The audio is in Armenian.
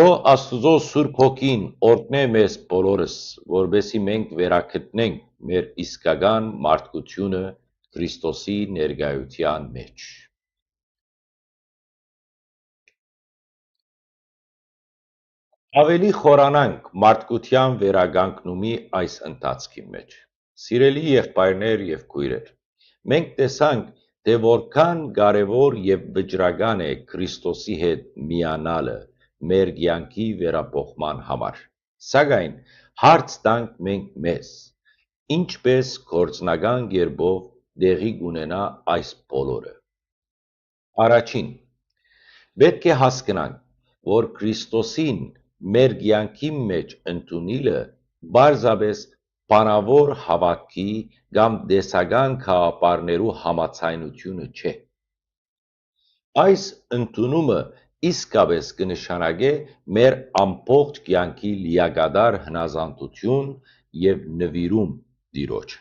Թող Աստծո Սուրբ Հոգին օրհնե մեզ բոլորս, որովհետեւ մենք վերագտնենք մեր իսկական մարդկությունը Քրիստոսի ներկայության մեջ։ Ավելի խորանանք մարդկության վերագանքնումի այս ընթացքի մեջ։ Սիրելի եղբայրներ եւ քույրեր, մենք տեսանք, թե որքան կարևոր եւ վճռական է Քրիստոսի հետ միանալը մեր կյանքի վերափոխման համար։ Սակայն հարց տանք մենք մեզ. ինչպես գործնական կերպով տեղի կունենա այս բոլորը։ Առաջին, պետք է հասկանանք, որ Քրիստոսին մեր կյանքի մեջ ընդունելը պարզապես բանավոր հավատքի կամ տեսական գաղափարներու համաձայնությունը չէ։ Այս ընդունումը իսկապես կնշանակե մեր ամբողջ կյանքի լիակատար հնազանդություն եւ նվիրում Տիրոջը։